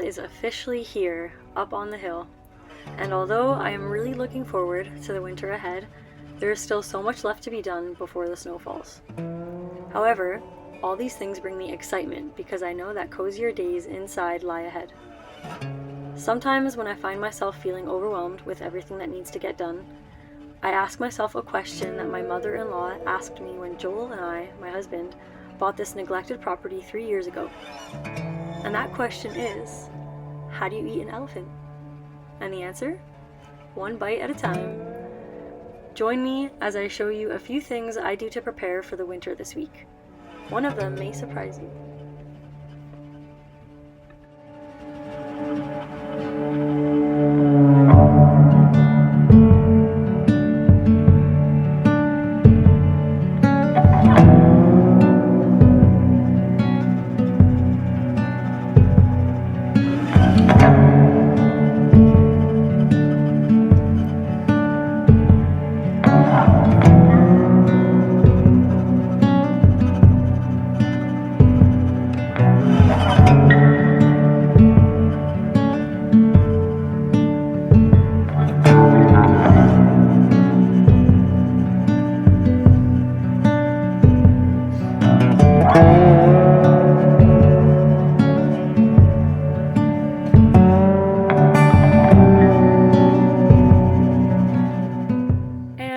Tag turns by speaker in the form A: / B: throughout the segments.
A: is officially here, up on the hill, and although I am really looking forward to the winter ahead, there is still so much left to be done before the snow falls. However, all these things bring me excitement because I know that cozier days inside lie ahead. Sometimes when I find myself feeling overwhelmed with everything that needs to get done, I ask myself a question that my mother-in-law asked me when Joel and I, my husband, bought this neglected property 3 years ago. And that question is, how do you eat an elephant? And the answer? One bite at a time. Join me as I show you a few things I do to prepare for the winter this week. One of them may surprise you.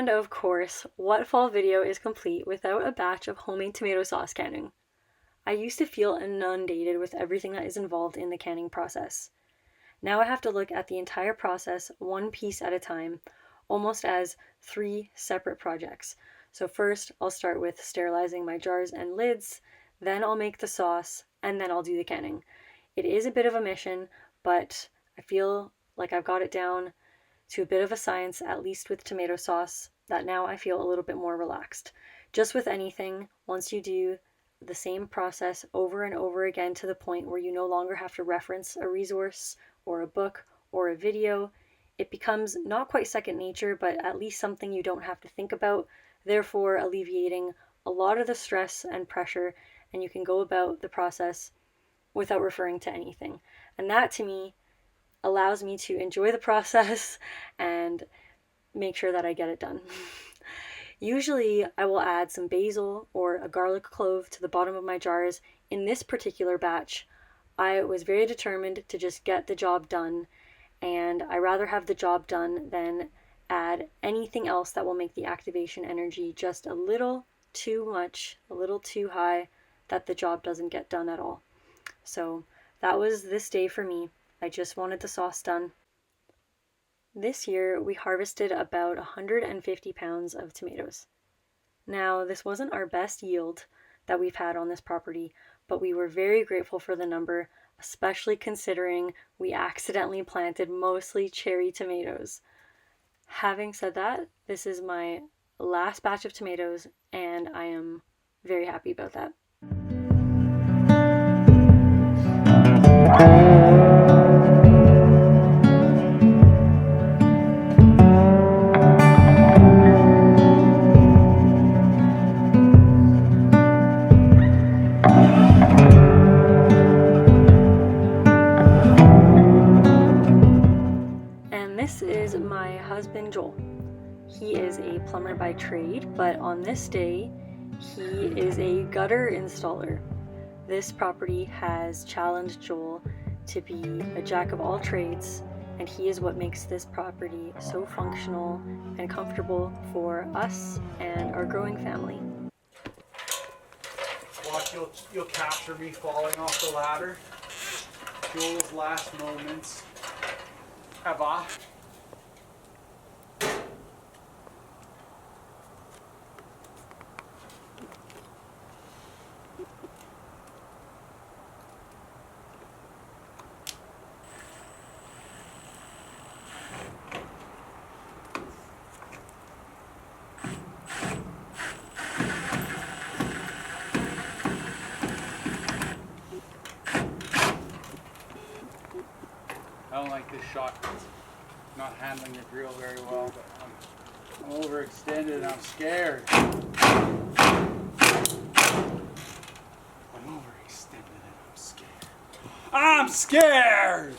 A: Of course, what fall video is complete without a batch of homemade tomato sauce canning? I used to feel inundated with everything that is involved in the canning process. Now I have to look at the entire process one piece at a time, almost as 3 separate projects. So first I'll start with sterilizing my jars and lids, then I'll make the sauce, and then I'll do the canning. It is a bit of a mission, but I feel like I've got it down to a bit of a science, at least with tomato sauce, that now I feel a little bit more relaxed. Just with anything, once you do the same process over and over again to the point where you no longer have to reference a resource or a book or a video, it becomes not quite second nature, but at least something you don't have to think about, therefore alleviating a lot of the stress and pressure, and you can go about the process without referring to anything. And that to me allows me to enjoy the process and make sure that I get it done. Usually I will add some basil or a garlic clove to the bottom of my jars. In this particular batch, I was very determined to just get the job done, and I rather have the job done than add anything else that will make the activation energy just a little too much, a little too high, that the job doesn't get done at all. So that was this day for me. I just wanted the sauce done. This year we harvested about 150 pounds of tomatoes. Now, this wasn't our best yield that we've had on this property, but we were very grateful for the number, especially considering we accidentally planted mostly cherry tomatoes. Having said that, this is my last batch of tomatoes, and I am very happy about that. This is my husband Joel. He is a plumber by trade, but on this day, he is a gutter installer. This property has challenged Joel to be a jack of all trades, and he is what makes this property so functional and comfortable for us and our growing family.
B: Watch, you'll capture me falling off the ladder. Joel's last moments. Have I? I don't like this shot. Not handling the drill very well, but I'm overextended and I'm scared. I'm overextended and I'm scared. I'm scared!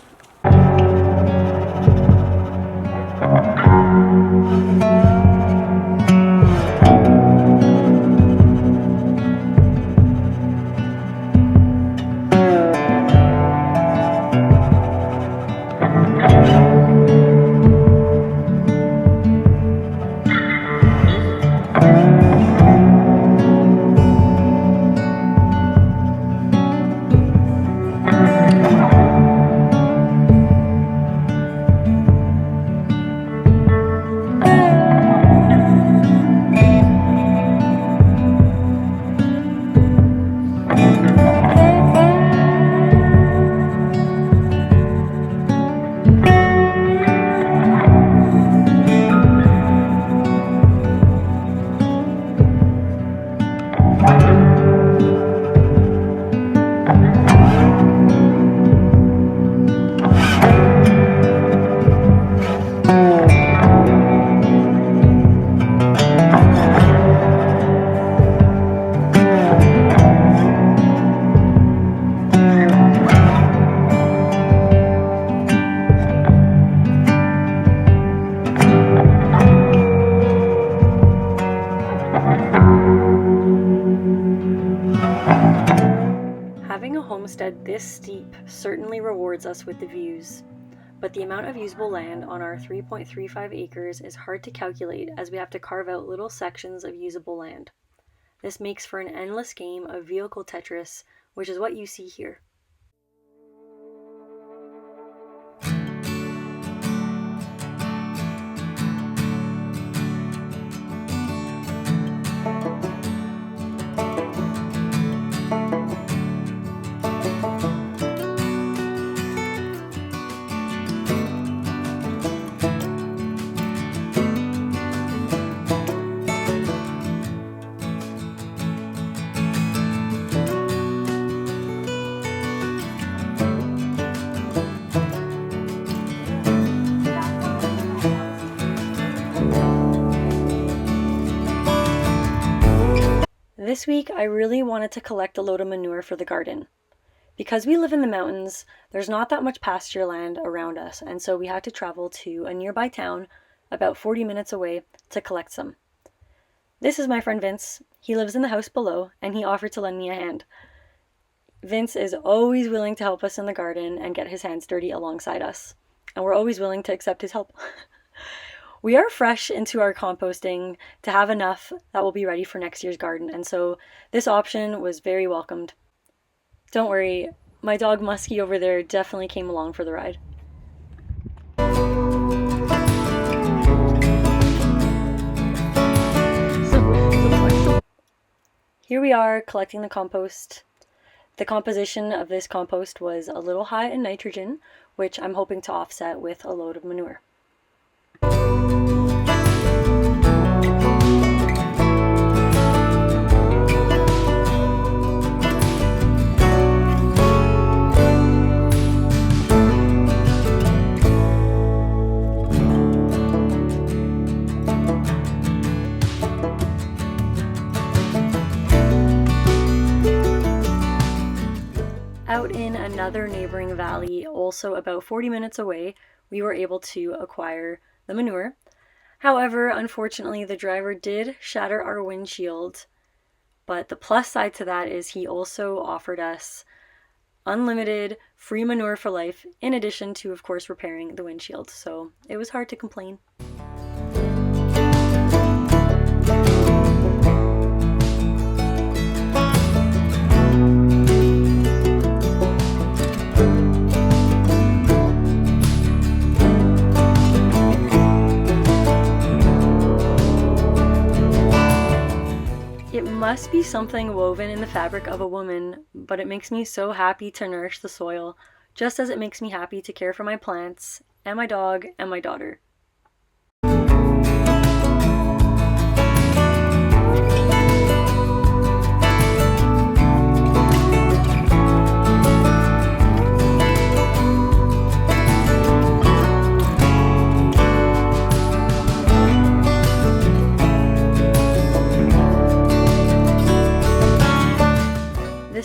A: Having a homestead this steep certainly rewards us with the views, but the amount of usable land on our 3.35 acres is hard to calculate as we have to carve out little sections of usable land. This makes for an endless game of vehicle Tetris, which is what you see here. This week, I really wanted to collect a load of manure for the garden. Because we live in the mountains, there's not that much pasture land around us, and so we had to travel to a nearby town, about 40 minutes away, to collect some. This is my friend Vince. He lives in the house below, and he offered to lend me a hand. Vince is always willing to help us in the garden and get his hands dirty alongside us, and we're always willing to accept his help. We are fresh into our composting to have enough that will be ready for next year's garden, and so this option was very welcomed. Don't worry, my dog Muskie over there definitely came along for the ride. Here we are collecting the compost. The composition of this compost was a little high in nitrogen, which I'm hoping to offset with a load of manure. Out in another neighboring valley, also about 40 minutes away, we were able to acquire the manure. However, unfortunately, the driver did shatter our windshield, but the plus side to that is he also offered us unlimited free manure for life, in addition to, of course, repairing the windshield. So it was hard to complain. It must be something woven in the fabric of a woman, but it makes me so happy to nourish the soil, just as it makes me happy to care for my plants, and my dog, and my daughter.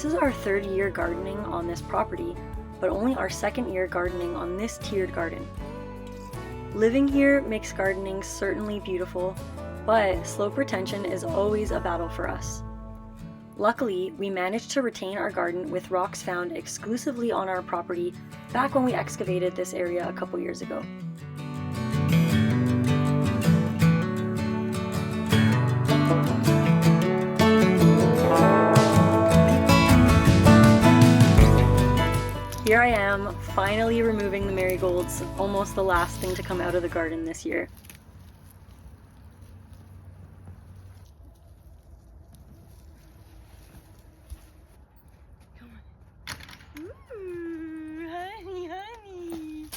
A: This is our 3rd year gardening on this property, but only our 2nd year gardening on this tiered garden. Living here makes gardening certainly beautiful, but slope retention is always a battle for us. Luckily, we managed to retain our garden with rocks found exclusively on our property back when we excavated this area a couple years ago. Here I am, finally removing the marigolds, almost the last thing to come out of the garden this year. Ooh, honey, honey.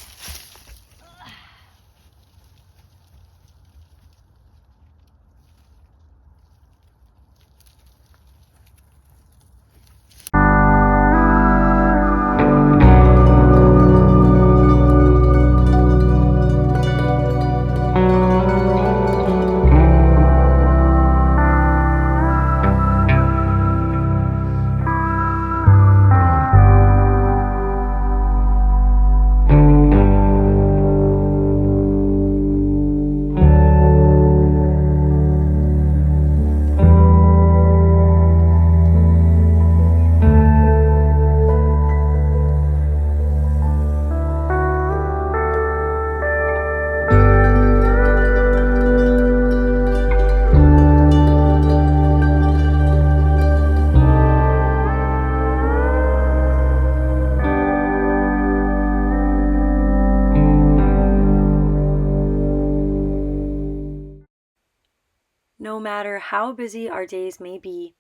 A: No matter how busy our days may be,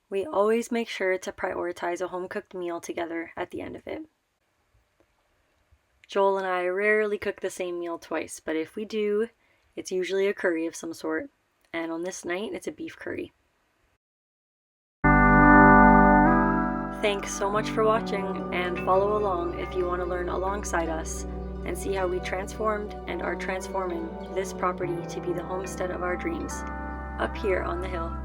A: we always make sure to prioritize a home-cooked meal together at the end of it. Joel and I rarely cook the same meal twice, but if we do, it's usually a curry of some sort, and on this night, it's a beef curry. Thanks so much for watching, and follow along if you want to learn alongside us and see how we transformed and are transforming this property to be the homestead of our dreams, up here on the hill.